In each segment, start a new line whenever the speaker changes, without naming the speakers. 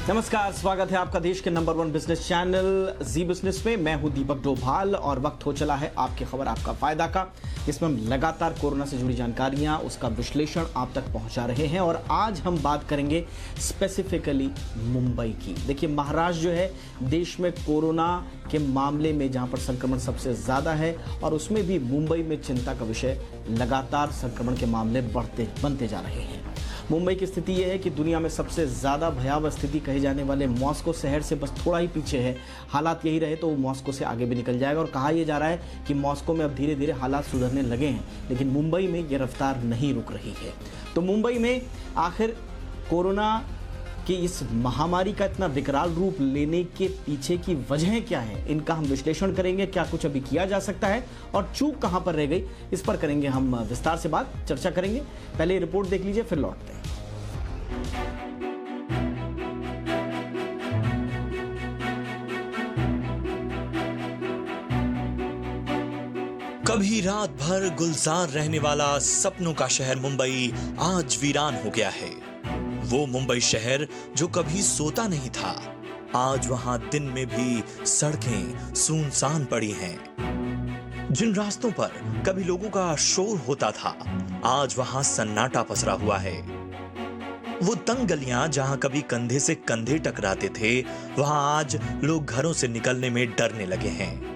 नमस्कार, स्वागत है आपका देश के नंबर 1 बिजनेस चैनल जी बिजनेस में। मैं हूं दीपक डोभाल और वक्त हो चला है आपकी खबर आपका फायदा का, जिसमें हम लगातार कोरोना से जुड़ी जानकारियां, उसका विश्लेषण आप तक पहुंचा रहे हैं। और आज हम बात करेंगे स्पेसिफिकली मुंबई की। देखिए, महाराष्ट्र जो है देश में कोरोना के मामले में जहां पर संक्रमण सबसे ज्यादा है, और उसमें भी मुंबई में चिंता का विषय, लगातार संक्रमण के मामले बनते जा रहे हैं। मुंबई की स्थिति यह है कि दुनिया में सबसे ज़्यादा भयावह स्थिति कहे जाने वाले मॉस्को शहर से बस थोड़ा ही पीछे है। हालात यही रहे तो वो मॉस्को से आगे भी निकल जाएगा। और कहा यह जा रहा है कि मॉस्को में अब धीरे धीरे हालात सुधरने लगे हैं, लेकिन मुंबई में ये रफ्तार नहीं रुक रही है। तो मुंबई में आखिर कोरोना कि इस महामारी का इतना विकराल रूप लेने के पीछे की वजह क्या है, इनका हम विश्लेषण करेंगे। क्या कुछ अभी किया जा सकता है और चूक कहां पर रह गई, इस पर करेंगे हम विस्तार से बात, चर्चा करेंगे। पहले रिपोर्ट देख लीजिए, फिर लौटते हैं।
कभी रात भर गुलजार रहने वाला सपनों का शहर मुंबई आज वीरान हो गया है। वो मुंबई शहर जो कभी सोता नहीं था, आज वहां दिन में भी सड़कें सुनसान पड़ी हैं। जिन रास्तों पर कभी लोगों का शोर होता था, आज वहां सन्नाटा पसरा हुआ है। वो तंग गलियां जहां कभी कंधे से कंधे टकराते थे, वहां आज लोग घरों से निकलने में डरने लगे हैं।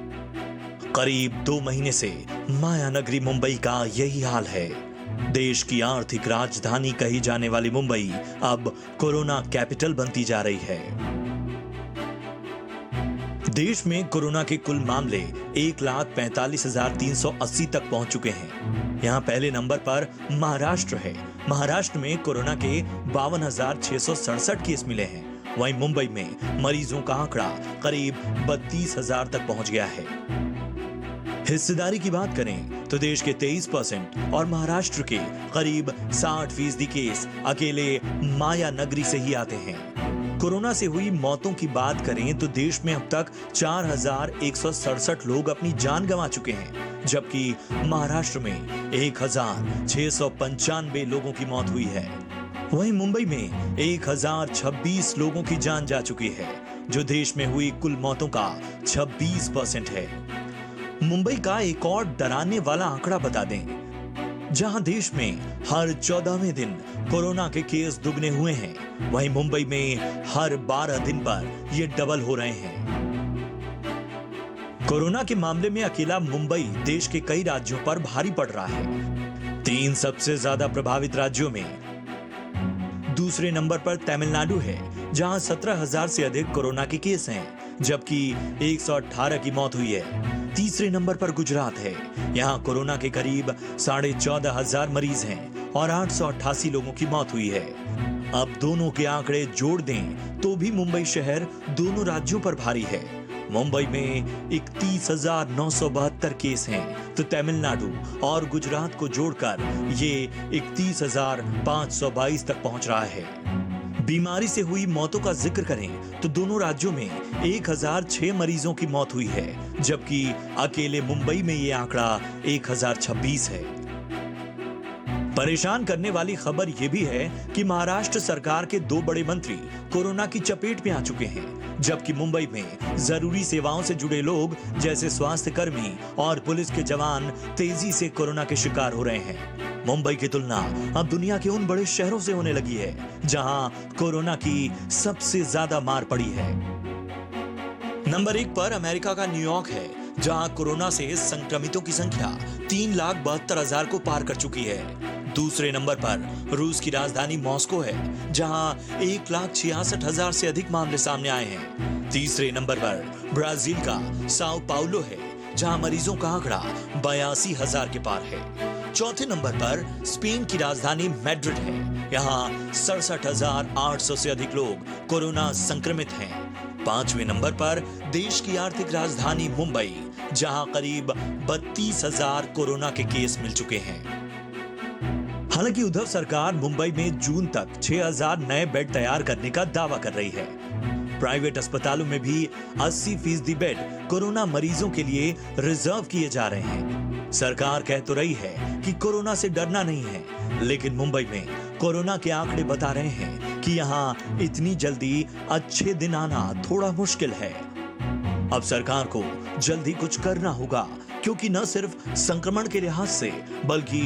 करीब 2 महीने से माया नगरी मुंबई का यही हाल है। देश की आर्थिक राजधानी कही जाने वाली मुंबई अब कोरोना कैपिटल बनती जा रही है। देश में कोरोना के कुल मामले 1,45,380 तक पहुंच चुके हैं। यहां पहले नंबर पर महाराष्ट्र है। महाराष्ट्र में कोरोना के 52,667 केस मिले हैं। वहीं मुंबई में मरीजों का आंकड़ा करीब 32,000 तक पहुंच गया है। हिस्सेदारी की बात करें तो देश के 23% और महाराष्ट्र के करीब 60% केस अकेले माया नगरी से ही आते हैं। कोरोना से हुई मौतों की बात करें तो देश में अब तक 4,167 लोग अपनी जान गंवा चुके हैं, जबकि महाराष्ट्र में 1,695 लोगों की मौत हुई है। वहीं मुंबई में 1,026 लोगों की जान जा चुकी है, जो देश में हुई कुल मौतों का 26% है। मुंबई का एक और डराने वाला आंकड़ा बता दें, जहां देश में हर 14वें दिन कोरोना के केस दुगने हुए हैं, वहीं मुंबई में हर 12 दिन पर ये डबल हो रहे हैं। कोरोना के मामले में अकेला मुंबई देश के कई राज्यों पर भारी पड़ रहा है। 3 सबसे ज्यादा प्रभावित राज्यों में दूसरे नंबर पर तमिलनाडु है, जहां 17,000 से अधिक कोरोना के केस हैं, जबकि 118 की मौत हुई है। तीसरे नंबर पर गुजरात है। यहाँ कोरोना के करीब 14,500 मरीज हैं और 888 लोगों की मौत हुई है। अब दोनों के आंकड़े जोड़ दें तो भी मुंबई शहर दोनों राज्यों पर भारी है। मुंबई में 31,972 केस हैं, तो तमिलनाडु और गुजरात को जोड़कर ये 31,522 तक पहुंच रहा है। बीमारी से हुई मौतों का जिक्र करें तो दोनों राज्यों में 1,006 मरीजों की मौत हुई है, जबकि अकेले मुंबई में यह आंकड़ा 1,026 है। परेशान करने वाली खबर यह भी है कि महाराष्ट्र सरकार के 2 बड़े मंत्री कोरोना की चपेट में आ चुके हैं, जबकि मुंबई में जरूरी सेवाओं से जुड़े लोग जैसे स्वास्थ्य कर्मी और पुलिस के जवान तेजी से कोरोना के शिकार हो रहे हैं। मुंबई की तुलना अब दुनिया के उन बड़े शहरों से होने लगी है, जहां कोरोना की सबसे ज्यादा मार पड़ी है। नंबर 1 पर अमेरिका का न्यूयॉर्क है, जहां कोरोना से संक्रमितों की संख्या 3,72,000 को पार कर चुकी है। दूसरे नंबर पर रूस की राजधानी मॉस्को है, जहां 1,66,000 से अधिक मामले सामने आए हैं। तीसरे नंबर पर ब्राजील का साओ पाउलो है, जहां मरीजों का आंकड़ा 82,000 के पार है। चौथे नंबर पर स्पेन की राजधानी मैड्रिड है, यहाँ 67,800 से अधिक लोग कोरोना संक्रमित हैं। 5वें नंबर पर देश की आर्थिक राजधानी मुंबई, जहां करीब 32,000 कोरोना के केस मिल चुके हैं। हालांकि उद्धव सरकार मुंबई में जून तक 6,000 नए बेड तैयार करने का दावा कर रही है। प्राइवेट अस्पतालों में भी 80% बेड कोरोना मरीजों के लिए रिजर्व किए जा रहे हैं। सरकार कह तो रही है कि कोरोना से डरना नहीं है, लेकिन मुंबई में कोरोना के आंकड़े बता रहे हैं कि यहाँ इतनी जल्दी अच्छे दिन आना थोड़ा मुश्किल है। अब सरकार को जल्दी कुछ करना होगा, क्योंकि न सिर्फ संक्रमण के लिहाज से बल्कि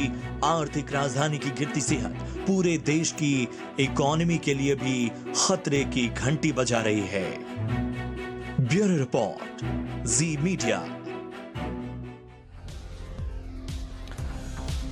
आर्थिक राजधानी की गिरती सेहत पूरे देश की इकोनॉमी के लिए भी खतरे की घंटी बजा रही है। ब्यूरो रिपोर्ट, जी मीडिया।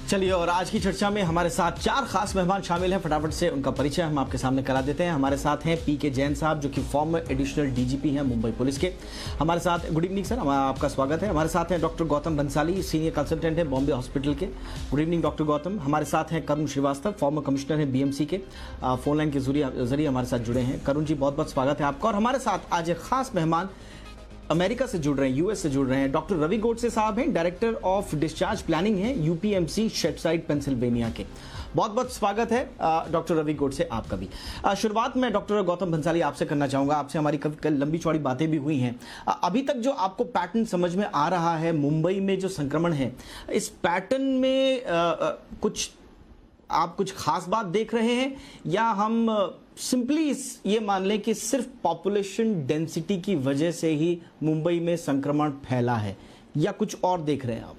चलिए, और आज की चर्चा में हमारे साथ 4 खास मेहमान शामिल हैं। फटाफट से उनका परिचय हम आपके सामने करा देते हैं। हमारे साथ हैं पीके जैन साहब, जो कि फॉर्मर एडिशनल डीजीपी हैं मुंबई पुलिस के। हमारे साथ, गुड इवनिंग सर, आपका स्वागत है। हमारे साथ हैं doctor Gautam Bansali, senior consultant हैं बॉम्बे हॉस्पिटल के। Good evening doctor Gautam. हमारे साथ हैं करुण श्रीवास्तव, फॉर्मर कमिश्नर हैं बीएमसी के, फोन लाइन के जरिए हमारे साथ जुड़े हैं। करुण जी, बहुत बहुत स्वागत है आपका। और हमारे साथ आज एक खास मेहमान अमेरिका से जुड़ रहे हैं, यूएस से जुड़ रहे हैं। डॉक्टर रवि गोडसे साहब हैं, डायरेक्टर ऑफ डिस्चार्ज प्लानिंग हैं यूपीएमसी शेडसाइड पेंसिल्वेनिया के। बहुत बहुत स्वागत है डॉक्टर रवि गोडसे आपका भी। शुरुआत में डॉक्टर गौतम बंसाली आपसे करना चाहूंगा। आपसे हमारी कल लंबी चौड़ी बातें भी हुई हैं। अभी तक जो आपको पैटर्न समझ में आ रहा है मुंबई में जो संक्रमण है, इस पैटर्न में आप कुछ खास बात देख रहे हैं, या हम सिंपली ये मान लें कि सिर्फ पॉपुलेशन डेंसिटी की वजह से ही मुंबई में संक्रमण फैला है, या कुछ और देख रहे हैं आप?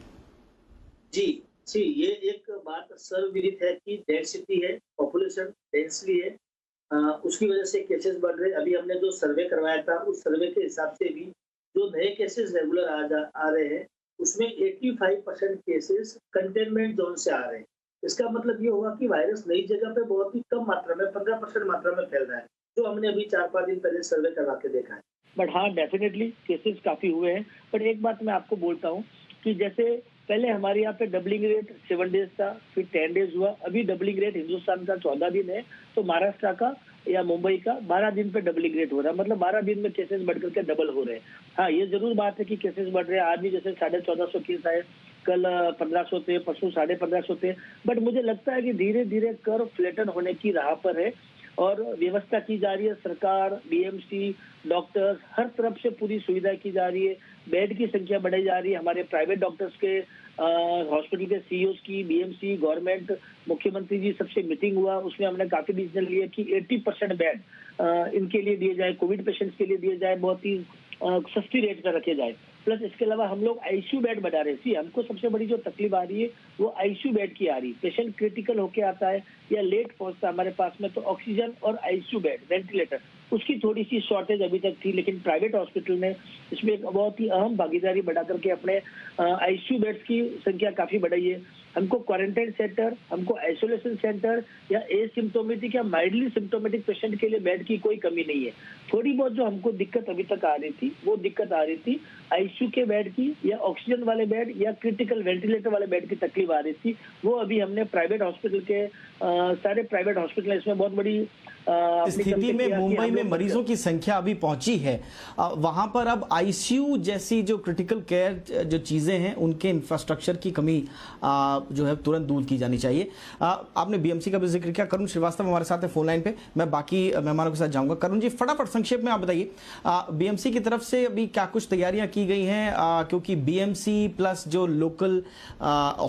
जी, ये एक बात सर्वविदित है कि डेंसिटी है, पॉपुलेशन डेंसली है, उसकी वजह से केसेस बढ़ रहे हैं। अभी हमने जो सर्वे करवाया था, उस सर्वे के हिसाब से भी जो नए केसेस रेगुलर आ रहे हैं, उसमें 85% केसेस कंटेनमेंट जोन से आ रहे हैं। इसका मतलब ये हुआ कि वायरस नई जगह पे बहुत ही कम मात्रा में, 15% मात्रा में फैल रहा है, जो हमने अभी 4-5 दिन पहले सर्वे करवा के देखा है।
बट हाँ, डेफिनेटली केसेस काफी हुए हैं। बट एक बात मैं आपको बोलता हूँ कि जैसे पहले हमारे यहाँ पे डबलिंग रेट 7 डेज था, फिर 10 डेज हुआ। अभी डबलिंग रेट हिंदुस्तान का 14 दिन है, तो महाराष्ट्र का या मुंबई का 12 दिन पे डबलिंग रेट हो रहा है। मतलब 12 दिन में केसेस बढ़ करके डबल हो रहे हैं। हाँ, ये जरूर बात है कि केसेस बढ़ रहे हैं। आज भी जैसे 1450 केस आए, कल 1500 थे, परसों 1550 थे। बट मुझे लगता है कि धीरे धीरे कर्व फ्लैटन होने की राह पर है, और व्यवस्था की जा रही है। सरकार, बीएमसी, डॉक्टर्स, हर तरफ से पूरी सुविधा की जा रही है। बेड की संख्या बढ़ाई जा रही है। हमारे प्राइवेट डॉक्टर्स के, हॉस्पिटल के सीईओज की, बीएमसी, गवर्नमेंट, मुख्यमंत्री जी सबसे मीटिंग हुआ, उसमें हमने काफी डिसीजन लिए कि 80% बेड इनके लिए दिए जाए, कोविड पेशेंट्स के लिए दिए जाए, बहुत ही सस्ती रेट पर रखे जाए। प्लस इसके अलावा हम लोग आईसीयू बेड बढ़ा रहे हैं। हमको सबसे बड़ी जो तकलीफ आ रही है वो आईसीयू बेड की आ रही है। पेशेंट क्रिटिकल होके आता है या लेट पहुंचता है हमारे पास में, तो ऑक्सीजन और आईसीयू बेड, वेंटिलेटर, उसकी थोड़ी सी शॉर्टेज अभी तक थी। लेकिन प्राइवेट हॉस्पिटल ने इसमें एक बहुत ही अहम भागीदारी बढ़ा करके अपने आईसीयू बेड्स की संख्या काफी बढ़ाई है। हमको क्वारंटाइन सेंटर, हमको आइसोलेशन सेंटर या एसिम्टोमेटिक या माइल्डली सिम्टोमेटिक पेशेंट के लिए बेड की कोई कमी नहीं है। थोड़ी बहुत जो हमको दिक्कत अभी तक आ रही थी, वो दिक्कत आ रही थी आईसीयू के बेड की, या ऑक्सीजन वाले बेड, या क्रिटिकल वेंटिलेटर वाले बेड की तकलीफ आ रही थी। वो अभी हमने प्राइवेट हॉस्पिटल के सारे प्राइवेट हॉस्पिटल इसमें बहुत बड़ी
स्थिति में मुंबई में मरीजों की संख्या अभी पहुंची है, वहां पर अब आईसीयू जैसी जो क्रिटिकल केयर जो चीजें हैं, उनके इंफ्रास्ट्रक्चर की कमी जो है तुरंत दूर की जानी चाहिए। आपने बीएमसी का भी जिक्र किया। करुण श्रीवास्तव हमारे साथ है फोन लाइन पे, मैं बाकी मेहमानों के साथ जाऊंगा। करुण जी, फटाफट संक्षेप में आप बताइए, बीएमसी की तरफ से अभी क्या कुछ तैयारियां की गई हैं, क्योंकि बीएमसी प्लस जो लोकल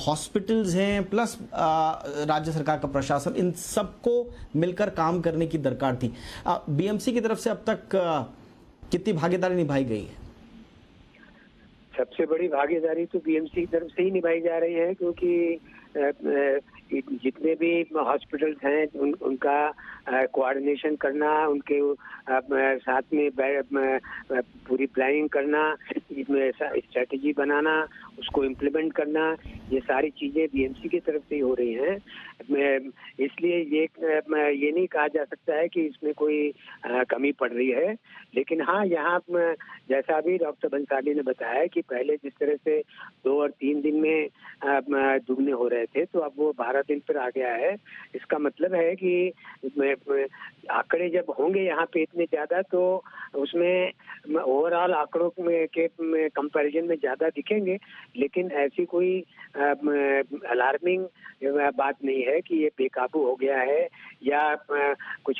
हॉस्पिटल्स हैं, प्लस राज्य सरकार का प्रशासन, इन सबको मिलकर काम करने की दरकार थी। बीएमसी की तरफ से अब तक कितनी भागीदारी निभाई गई है?
सबसे बड़ी भागीदारी तो बीएमसी की तरफ से ही निभाई जा रही है, क्योंकि जितने भी हॉस्पिटल्स हैं उनका कोऑर्डिनेशन करना, उनके साथ में पूरी प्लानिंग करना, इसमें स्ट्रेटेजी बनाना, उसको इम्प्लीमेंट करना, ये सारी चीजें बीएमसी की तरफ से ही हो रही हैं। इसलिए ये नहीं कहा जा सकता है कि इसमें कोई कमी पड़ रही है। लेकिन हाँ, यहाँ जैसा अभी डॉक्टर बंसाली ने बताया कि पहले जिस तरह से 2 और 3 दिन में दुगने हो रहे थे, तो अब वो 12 दिन पर आ गया है। इसका मतलब है कि आंकड़े जब होंगे यहाँ पे इतने ज्यादा, तो उसमें ओवरऑल आंकड़ों के कंपैरिजन में ज्यादा दिखेंगे। लेकिन ऐसी कोई अलार्मिंग बात नहीं है कि ये बेकाबू हो गया है या कुछ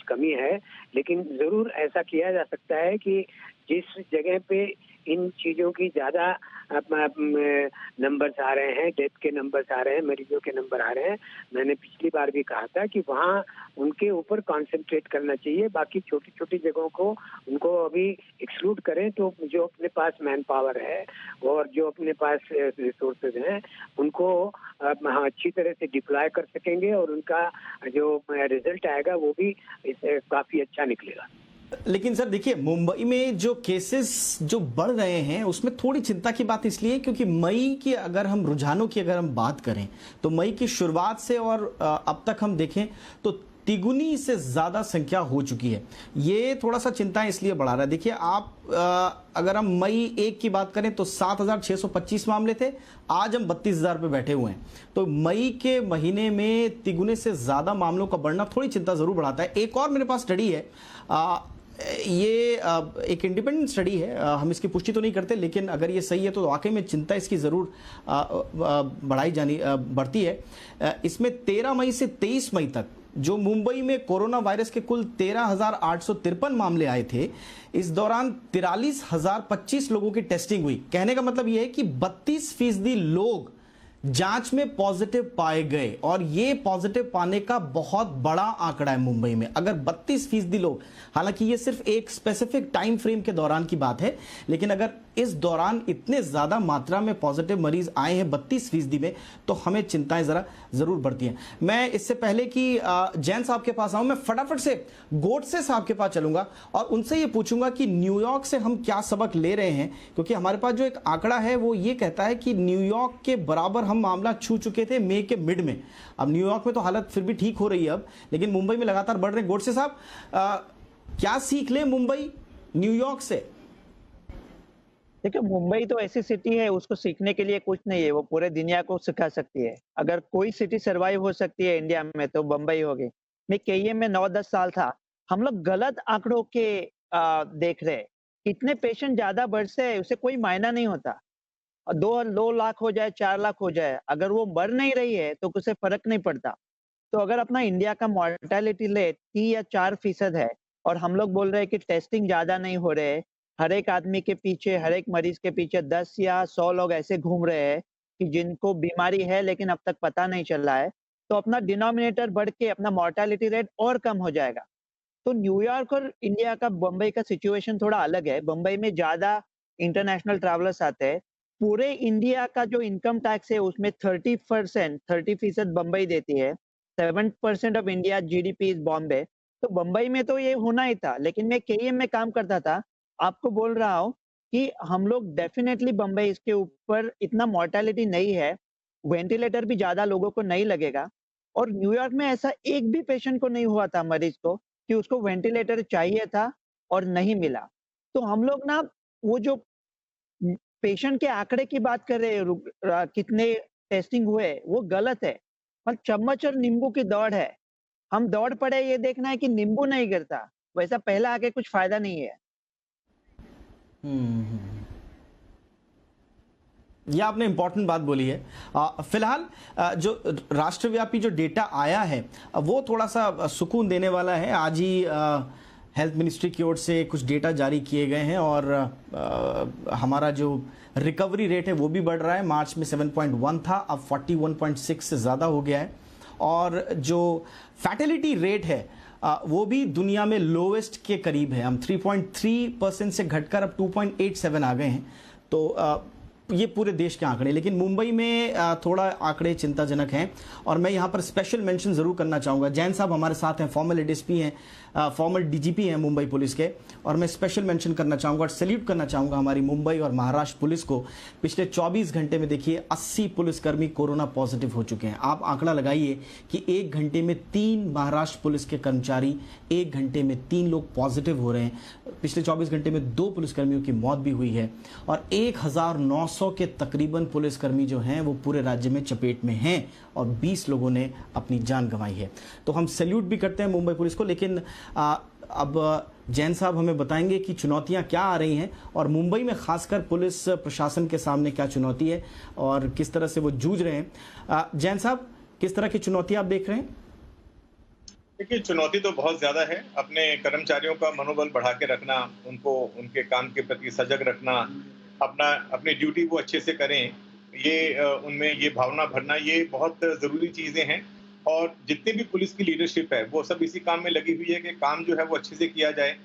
कमी है। लेकिन जरूर ऐसा किया जा सकता है कि जिस जगह पे इन चीजों की ज्यादा नंबर्स आ रहे हैं, डेथ के नंबर्स आ रहे हैं, मरीजों के नंबर आ रहे हैं। मैंने पिछली बार भी कहा था कि वहाँ उनके ऊपर कंसंट्रेट करना चाहिए, बाकी छोटी छोटी जगहों को उनको अभी एक्सक्लूड करें तो जो अपने पास मैन पावर है और जो अपने पास रिसोर्सेज हैं उनको अच्छी तरह से डिप्लॉय कर सकेंगे और उनका जो रिजल्ट आएगा वो भी काफी अच्छा निकलेगा।
लेकिन सर देखिए, मुंबई में जो केसेस जो बढ़ रहे हैं उसमें थोड़ी चिंता की बात इसलिए क्योंकि मई की अगर हम रुझानों की अगर हम बात करें तो मई की शुरुआत से और अब तक हम देखें तो तिगुनी से ज्यादा संख्या हो चुकी है। ये थोड़ा सा चिंता इसलिए बढ़ा रहा है। देखिए आप अगर हम मई 1 की बात करें तो 7,625 मामले थे, आज हम 32,000 पे बैठे हुए हैं। तो मई के महीने में तिगुने से ज्यादा मामलों का बढ़ना थोड़ी चिंता जरूर बढ़ाता है। एक और मेरे पास स्टडी है, ये एक इंडिपेंडेंट स्टडी है, हम इसकी पुष्टि तो नहीं करते, लेकिन अगर ये सही है तो वाकई में चिंता इसकी ज़रूर बढ़ती है। इसमें 13 मई से 23 मई तक जो मुंबई में कोरोना वायरस के कुल 13,853 मामले आए थे, इस दौरान 43,025 लोगों की टेस्टिंग हुई। कहने का मतलब यह है कि 32% लोग जांच में पॉजिटिव पाए गए और ये पॉजिटिव पाने का बहुत बड़ा आंकड़ा है मुंबई में। अगर 32% लोग, हालांकि ये सिर्फ एक स्पेसिफिक टाइम फ्रेम के दौरान की बात है, लेकिन अगर इस दौरान इतने ज्यादा मात्रा में पॉजिटिव मरीज आए हैं 32% में, तो हमें चिंताएं जरूर बढ़ती हैं। मैं इससे पहले कि जैन साहब के पास आऊं, मैं फटाफट से गोडसे साहब के पास चलूंगा और उनसे ये पूछूंगा कि न्यूयॉर्क से हम क्या सबक ले रहे हैं, क्योंकि हमारे पास जो एक आंकड़ा है वो ये कहता है कि न्यूयॉर्क के बराबर हम मामला छू चुके थे मई के मिड में। अब न्यूयॉर्क में तो हालत फिर भी ठीक हो रही है अब, लेकिन मुंबई में लगातार बढ़ रहे हैं। गोडसे साहब, क्या सीख ले मुंबई न्यूयॉर्क से?
देखिए, मुंबई तो ऐसी सिटी है, उसको सीखने के लिए कुछ नहीं है, वो पूरे दुनिया को सिखा सकती है। अगर कोई सिटी सर्वाइव हो सकती है इंडिया में तो मुंबई होगी। मैं केईएम में 9-10 साल था, हम लोग गलत आंकड़ों के देख रहे हैं। कितने पेशेंट ज्यादा बढ़ से उससे कोई मायना नहीं होता। 2 लाख हो जाए, 4 लाख हो जाए, अगर वो बढ़ नहीं रही है तो उससे फर्क नहीं पड़ता। तो अगर अपना इंडिया का मॉर्टेलिटी रेट 3 या 4% है और हम लोग बोल रहे हैं कि टेस्टिंग ज्यादा नहीं हो रहे, हर एक आदमी के पीछे, हर एक मरीज के पीछे 10 या 100 लोग ऐसे घूम रहे हैं कि जिनको बीमारी है लेकिन अब तक पता नहीं चल रहा है, तो अपना डिनोमिनेटर बढ़ के अपना मॉर्टेलिटी रेट और कम हो जाएगा। तो न्यूयॉर्क और इंडिया का, बम्बई का सिचुएशन थोड़ा अलग है। बम्बई में ज्यादा इंटरनेशनल ट्रैवलर्स आते हैं। पूरे इंडिया का जो इनकम टैक्स है उसमें 30% बम्बई देती है। 7% of India GDP is Bombay. तो बम्बई में तो ये होना ही था, लेकिन मैं केईएम में काम करता था, आपको बोल रहा हूँ कि हम लोग डेफिनेटली बम्बई इसके ऊपर इतना मॉर्टेलिटी नहीं है, वेंटिलेटर भी ज्यादा लोगों को नहीं लगेगा। और न्यूयॉर्क में ऐसा एक भी पेशेंट को नहीं हुआ था, मरीज को, कि उसको वेंटिलेटर चाहिए था और नहीं मिला। तो हम लोग ना वो जो पेशेंट के आंकड़े की बात कर रहे हैं, कितने टेस्टिंग हुए, वो गलत है। मतलब चम्मच और नींबू की दौड़ है। हम दौड़ पड़े ये देखना है कि नींबू नहीं गिरता, वैसा पहला आके कुछ फायदा नहीं है।
यह आपने इंपॉर्टेंट बात बोली है। फिलहाल जो राष्ट्रव्यापी जो डेटा आया है वो थोड़ा सा सुकून देने वाला है। आज ही हेल्थ मिनिस्ट्री की ओर से कुछ डेटा जारी किए गए हैं और हमारा जो रिकवरी रेट है वो भी बढ़ रहा है। मार्च में 7.1 था, अब 41.6 से ज़्यादा हो गया है। और जो फैटेलिटी रेट है वो भी दुनिया में लोवेस्ट के करीब है। हम 3.3% से घटकर अब 2.87 आ गए हैं। तो ये पूरे देश के आंकड़े, लेकिन मुंबई में थोड़ा आंकड़े चिंताजनक हैं। और मैं यहाँ पर स्पेशल मेंशन ज़रूर करना चाहूँगा। जैन साहब हमारे साथ हैं, फॉर्मल एडीएसपी हैं, फॉर्मल डीजीपी हैं मुंबई पुलिस के, और मैं स्पेशल मेंशन करना चाहूँगा और सैल्यूट करना चाहूँगा हमारी मुंबई और महाराष्ट्र पुलिस को। पिछले 24 घंटे में देखिए 80 पुलिसकर्मी कोरोना पॉजिटिव हो चुके हैं। आप आंकड़ा लगाइए कि 1 घंटे में 3 महाराष्ट्र पुलिस के कर्मचारी, 1 घंटे में 3 लोग पॉजिटिव हो रहे हैं। पिछले 24 घंटे में 2 पुलिसकर्मियों की मौत भी हुई है और 1900 के तकरीबन पुलिसकर्मी जो हैं वो पूरे राज्य में चपेट में हैं और 20 लोगों ने अपनी जान गंवाई है। तो हम सैल्यूट भी करते हैं मुंबई पुलिस को। लेकिन अब जैन साहब हमें बताएंगे कि चुनौतियां क्या आ रही हैं और मुंबई में खासकर पुलिस प्रशासन के सामने क्या चुनौती है और किस तरह से वो जूझ रहे हैं। जैन साहब, किस तरह की चुनौती आप देख रहे हैं?
देखिए, चुनौती तो बहुत ज़्यादा है। अपने कर्मचारियों का मनोबल बढ़ा के रखना, उनको उनके काम के प्रति सजग रखना, अपनी ड्यूटी वो अच्छे से करें, उनमें ये भावना भरना, ये बहुत ज़रूरी चीज़ें हैं। और जितनी भी पुलिस की लीडरशिप है, वो सब इसी काम में लगी हुई है कि काम जो है वो अच्छे से किया जाए।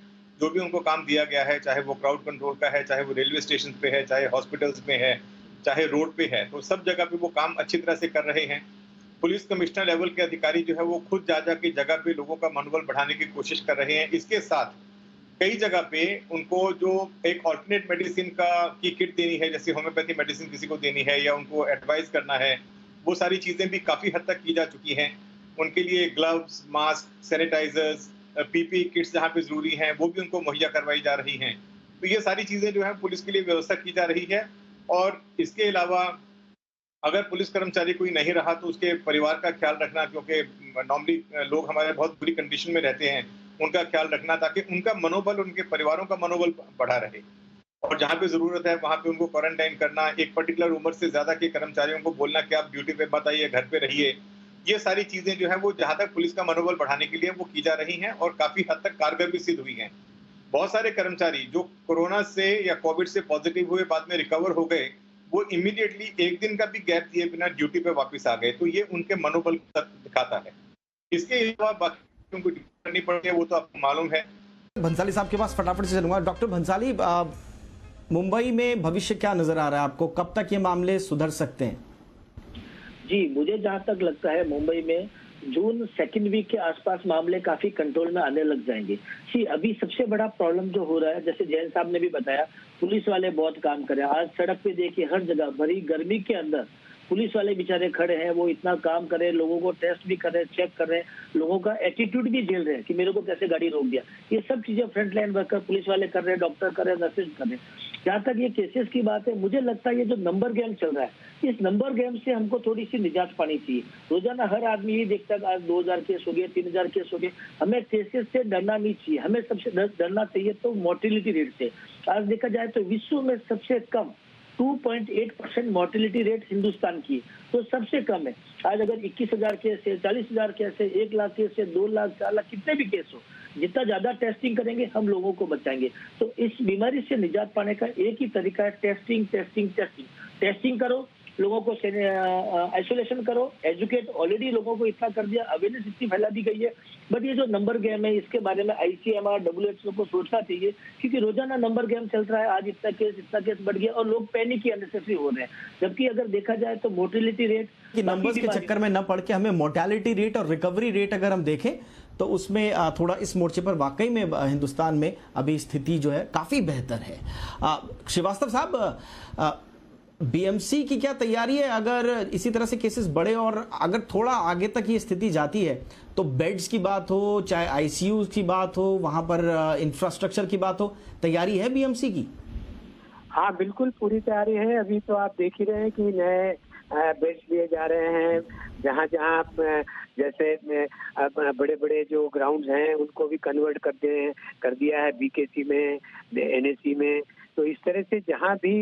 जो भी उनको काम दिया गया है, चाहे वो क्राउड कंट्रोल का है, चाहे वो रेलवे स्टेशन पे है, चाहे हॉस्पिटल्स में है, चाहे रोड पे है, तो सब जगह पे वो काम अच्छी तरह से कर रहे हैं। पुलिस कमिश्नर लेवल के अधिकारी जो है वो खुद जा के जगह पे लोगों का मनोबल बढ़ाने की कोशिश कर रहे हैं। इसके साथ कई जगह पे उनको जो एक अल्टरनेट मेडिसिन की किट देनी है, जैसे होम्योपैथी मेडिसिन किसी को देनी है या उनको एडवाइस करना है, वो सारी चीजें भी काफी हद तक की जा चुकी हैं। उनके लिए gloves, mask, sanitizers, PP kits जहाँ पे जरूरी हैं, वो भी उनको मुहैया करवाई जा रही हैं। तो ये सारी चीजें जो है पुलिस के लिए व्यवस्था की जा रही है। और इसके अलावा अगर पुलिस कर्मचारी कोई नहीं रहा तो उसके परिवार का ख्याल रखना, क्योंकि नॉर्मली लोग हमारे बहुत बुरी कंडीशन में रहते हैं, उनका ख्याल रखना ताकि उनका मनोबल, उनके परिवारों का मनोबल बढ़ा रहे। और जहाँ पे जरूरत है वहाँ पे उनको क्वारंटाइन करना, एक पर्टिकुलर उम्र से ज्यादा के कर्मचारियों को बोलना कि आप ड्यूटी पे मत आइए, घर पे रहिए। ये सारी चीजें जो है वो जहाँ तक पुलिस का मनोबल बढ़ाने के लिए वो की जा रही हैं और काफी हद तक कारगर भी सिद्ध हुई हैं। बहुत सारे कर्मचारी जो कोरोना से या कोविड से पॉजिटिव हुए बाद में रिकवर हो गए, वो इमीडिएटली एक दिन का भी गैप दिए बिना ड्यूटी पे वापस आ गए। तो ये उनके मनोबल को दिखाता है। इसके अलावा बाकी उनको ड्यूटी करनी पड़ती है, वो तो आपको मालूम है।
भंसाली साहब के पास फटाफट से चलूंगा। डॉक्टर भंसाली, मुंबई में भविष्य क्या नजर आ रहा है आपको? कब तक ये मामले सुधर सकते हैं?
जी, मुझे जहां तक लगता है मुंबई में जून सेकेंड वीक के आसपास मामले काफी कंट्रोल में आने लग जाएंगे। जी, अभी सबसे बड़ा प्रॉब्लम जो हो रहा है, जैसे जैन साहब ने भी बताया, पुलिस वाले बहुत काम कर रहे हैं। आज सड़क पे देखिए, हर जगह भरी गर्मी के अंदर पुलिस वाले बेचारे खड़े हैं, वो इतना काम कर रहे हैं, लोगों को टेस्ट भी कर रहे हैं, चेक कर रहे हैं, लोगों का एटीट्यूड भी झेल रहे हैं कि मेरे को कैसे गाड़ी रोक दिया। ये सब चीजें फ्रंट लाइन वर्कर पुलिस वाले कर रहे हैं, डॉक्टर कर रहे हैं, नर्सेज कर रहे हैं। जहाँ तक ये केसेस की बात है, मुझे लगता है ये जो नंबर गेम चल रहा है, इस नंबर गेम से हमको थोड़ी सी निजात पानी चाहिए। रोजाना हर आदमी ये देखता है आज 2000 केस हो गए, 3000 केस हो गए। हमें केसेस से डरना नहीं चाहिए, हमें सबसे डरना चाहिए तो मोर्टिलिटी रेट से। आज देखा जाए तो विश्व में सबसे कम 2.8% मोर्टिलिटी रेट हिंदुस्तान की, तो सबसे कम है। आज अगर 21,000 केस है, 40,000 केस है, 1 लाख केस है, 2 लाख, 4 लाख, कितने भी केस हो, जितना ज्यादा टेस्टिंग करेंगे हम लोगों को बचाएंगे। तो इस बीमारी से निजात पाने का एक ही तरीका है, टेस्टिंग टेस्टिंग टेस्टिंग। टेस्टिंग करो, लोगों को आइसोलेशन करो, एजुकेट। ऑलरेडी लोगों को इतना कर दिया, अवेयरनेस इतनी फैला दी गई है। बट ये जो नंबर गेम है, इसके बारे में ICMR, WHO को सोचना चाहिए, क्योंकि रोजाना नंबर गेम चल रहा है। आज इतना केस बढ़ गया और लोग पैनिक की अननेसेसरी हो रहे हैं। जबकि अगर देखा जाए तो मोर्टिलिटी रेट
कि नंबर्स के चक्कर में न पड़ के हमें मोर्टेलिटी रेट और रिकवरी रेट अगर हम देखें तो उसमें थोड़ा इस मोर्चे पर वाकई में हिंदुस्तान में अभी स्थिति जो है काफी बेहतर है। श्रीवास्तव साहब, BMC की क्या तैयारी है अगर इसी तरह से केसेस बढ़े और अगर थोड़ा आगे तक ये स्थिति जाती है तो बेड्स की बात हो, चाहे ICU की बात हो, वहां पर इंफ्रास्ट्रक्चर की बात हो, तैयारी है BMC की?
हाँ, बिल्कुल पूरी तैयारी है। अभी तो आप देख ही रहे हैं कि नए बेड्स लिए जा रहे हैं। जहाँ जहाँ जैसे बड़े बड़े जो ग्राउंड्स हैं उनको भी कन्वर्ट कर दिया है BKC में, NAC में। तो इस तरह से जहाँ भी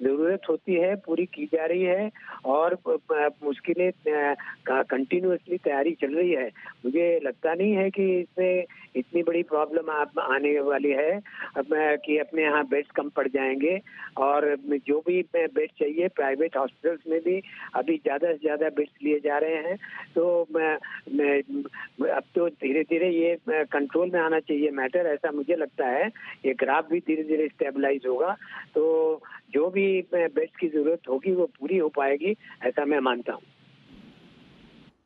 जरूरत होती है पूरी की जा रही है और मुश्किलें कंटिन्यूअसली तैयारी चल रही है। मुझे लगता नहीं है कि इसमें इतनी बड़ी प्रॉब्लम आने वाली है कि अपने यहाँ बेड्स कम पड़ जाएंगे। और जो भी बेड चाहिए प्राइवेट हॉस्पिटल्स में भी अभी ज़्यादा से ज़्यादा बेड्स लिए जा रहे हैं। तो अब तो धीरे धीरे ये कंट्रोल में आना चाहिए मैटर, ऐसा मुझे लगता है। ये ग्राफ भी धीरे धीरे स्टेबलाइज होगा, तो जो भी बेड्स की जरूरत होगी वो पूरी हो पाएगी, ऐसा मैं मानता हूँ।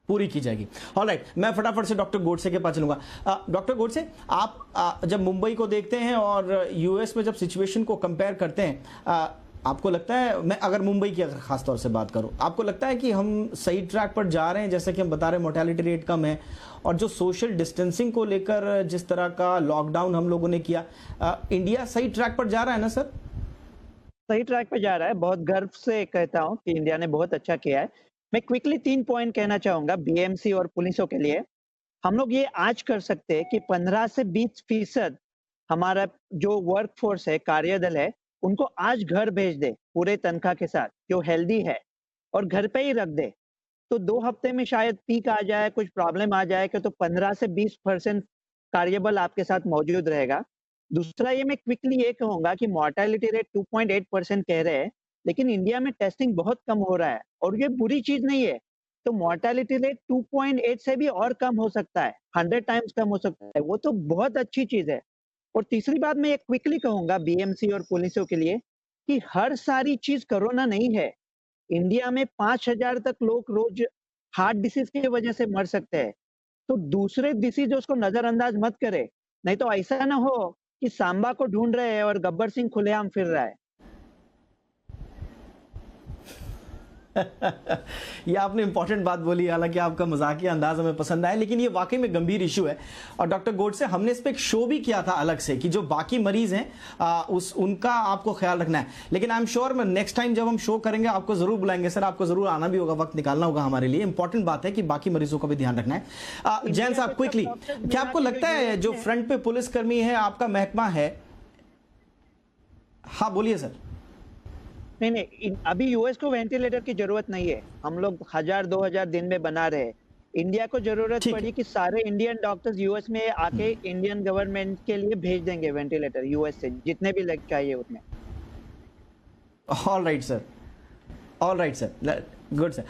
पूरी की जाएगी। ऑलराइट, मैं फटाफट से डॉक्टर गोडसे के पास चलूंगा। डॉक्टर गोडसे, आप जब मुंबई को देखते हैं और US में जब सिचुएशन को कंपेयर करते हैं, आपको लगता है, मैं अगर मुंबई की अगर खास तौर से बात करूं, आपको लगता है कि हम सही ट्रैक पर जा रहे हैं? जैसे कि हम बता रहे हैं मोर्टेलिटी रेट कम है और जो सोशल डिस्टेंसिंग को लेकर जिस तरह का लॉकडाउन हम लोगों ने किया, इंडिया सही ट्रैक पर जा रहा है ना सर?
सही ट्रैक पे जा रहा है। बहुत गर्व से कहता हूँ कि इंडिया ने बहुत अच्छा किया है। मैं क्विकली 3 पॉइंट कहना चाहूंगा BMC और पुलिसों के लिए। हम लोग ये आज कर सकते हैं कि 15 से 20% हमारा जो वर्क फोर्स है, कार्यदल है, उनको आज घर भेज दे पूरे तनख्वाह के साथ, जो हेल्दी है, और घर पे ही रख दे। तो 2 हफ्ते में शायद पीक आ जाए, कुछ प्रॉब्लम आ जाए कि तो 15 से 20% कार्यबल आपके साथ मौजूद रहेगा। दूसरा ये मैं क्विकली ये कहूँगा कि मॉर्टेलिटी रेट 2.8% कह रहे हैं, लेकिन इंडिया में टेस्टिंग बहुत कम हो रहा है और ये बुरी चीज़ नहीं है। तो मॉर्टेलिटी रेट 2.8 से भी और कम हो सकता है, 100 टाइम्स कम हो सकता है, वो तो बहुत अच्छी चीज़ है। और तीसरी बात मैं ये क्विकली कहूँगा बीएमसी और पुलिसों के लिए कि हर सारी चीज़ कोरोना नहीं है। इंडिया में 5,000 तक लोग रोज हार्ट डिसीज की वजह से मर सकते हैं। तो दूसरे डिसीज उसको नजरअंदाज मत करे, नहीं तो ऐसा ना हो कि सांबा को ढूंढ रहे हैं और गब्बर सिंह खुलेआम फिर रहा है।
ये आपने इंपॉर्टेंट बात बोली, हालांकि आपका मजाकिया अंदाज हमें पसंद आया, लेकिन ये वाकई में गंभीर इशू है। और डॉक्टर गोडसे, हमने इस पे एक शो भी किया था अलग से कि जो बाकी मरीज हैं उनका आपको ख्याल रखना है। लेकिन I am sure next time जब हम शो करेंगे आपको जरूर बुलाएंगे सर, आपको जरूर आना भी होगा, वक्त निकालना होगा हमारे लिए। इंपॉर्टेंट बात है कि बाकी मरीजों का भी ध्यान रखना है। जैन साहब क्विकली, क्या आपको लगता है जो फ्रंट पे पुलिसकर्मी है, आपका महकमा है? हाँ बोलिए सर।
नहीं, अभी यूएस को वेंटिलेटर की जरूरत नहीं है। हम लोग 1,000-2,000 दिन में बना रहे हैं। इंडिया को जरूरत पड़ी कि सारे इंडियन डॉक्टर्स यूएस में आके इंडियन गवर्नमेंट के लिए भेज देंगे वेंटिलेटर यूएस से, जितने भी लग चाहिए उतने।
All right sir, all right sir, good sir.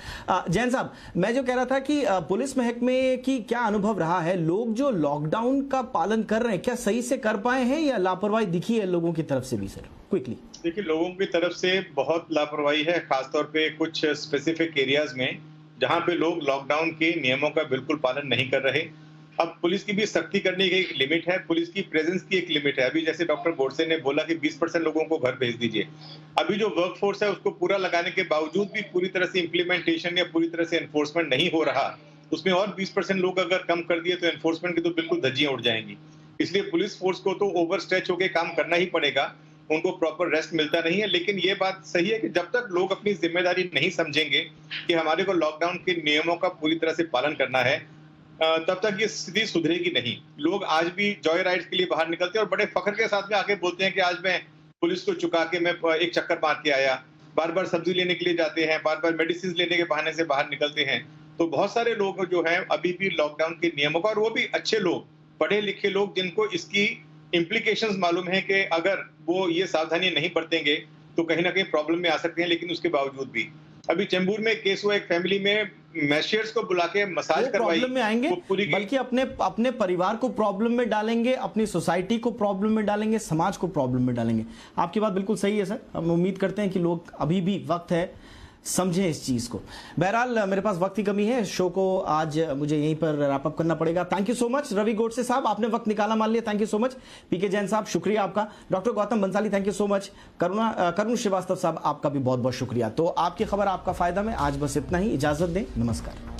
Jain साहब, मैं जो कह रहा था कि पुलिस महकमे की क्या अनुभव रहा है? लोग जो लॉकडाउन का पालन कर रहे हैं, क्या सही से कर पाए हैं या लापरवाही दिखी है लोगों की तरफ से भी सर? क्विकली।
देखिए, लोगों की तरफ से बहुत लापरवाही है, खासतौर पे कुछ स्पेसिफिक एरियाज में जहां पे लोग लॉकडाउन के नियमों का बिल्कुल पालन नहीं कर रहे। अब पुलिस की भी सख्ती करने की एक लिमिट है, पुलिस की प्रेजेंस की एक लिमिट है। अभी जैसे डॉक्टर गोडसे ने बोला कि 20% लोगों को घर भेज दीजिए। अभी जो वर्कफोर्स है उसको पूरा लगाने के बावजूद भी पूरी तरह से इम्प्लीमेंटेशन या पूरी तरह से एनफोर्समेंट नहीं हो रहा। उसमें और 20% लोग अगर कम कर दिए तो एनफोर्समेंट की तो बिल्कुल धज्जियां उड़ जाएंगी। इसलिए पुलिस फोर्स को तो ओवर स्ट्रेच होकर काम करना ही पड़ेगा, उनको प्रॉपर रेस्ट मिलता नहीं है। लेकिन ये बात सही है कि जब तक लोग अपनी जिम्मेदारी नहीं समझेंगे कि हमारे को लॉकडाउन के नियमों का पूरी तरह से पालन करना है, तब तक ये स्थिति सुधरेगी नहीं। लोग आज भी जॉय राइड्स के लिए बाहर निकलते हैं और बड़े फख्र के साथ में आके बोलते हैं कि आज मैं पुलिस को चुका के मैं एक चक्कर मार के आया। बार बार सब्जी लेने के लिए जाते हैं, बार बार मेडिसिन लेने के बहाने से बाहर निकलते हैं। तो बहुत सारे लोग जो हैं अभी भी लॉकडाउन के नियमों का, और वो भी अच्छे लोग, पढ़े लिखे लोग, जिनको इसकी इम्प्लीकेशंस मालूम है कि अगर वो ये सावधानी नहीं बरतेंगे तो कहीं ना कहीं प्रॉब्लम में आ सकते हैं। लेकिन उसके बावजूद भी अभी चेंबूर में केस हुआ, एक फैमिली में मैशियर्स को बुला के मसाज करवाई।
प्रॉब्लम में आएंगे, बल्कि अपने परिवार को प्रॉब्लम में डालेंगे, अपनी सोसाइटी को प्रॉब्लम में डालेंगे, समाज को प्रॉब्लम में डालेंगे। आपकी बात बिल्कुल सही है सर। हम उम्मीद करते हैं कि लोग अभी भी वक्त है समझें इस चीज को। बहरहाल मेरे पास वक्त की कमी है, शो को आज मुझे यहीं पर रैप अप करना पड़ेगा। Thank you so much Ravi Godse साहब, आपने वक्त निकाला मान लिया, thank you so much. P K Jain साहब शुक्रिया आपका। Doctor Gautam Bansali thank you so much. Karun Srivastava साहब आपका भी बहुत बहुत शुक्रिया। तो आपकी खबर आपका फायदा में आज बस इतना ही, इजाजत दें, नमस्कार।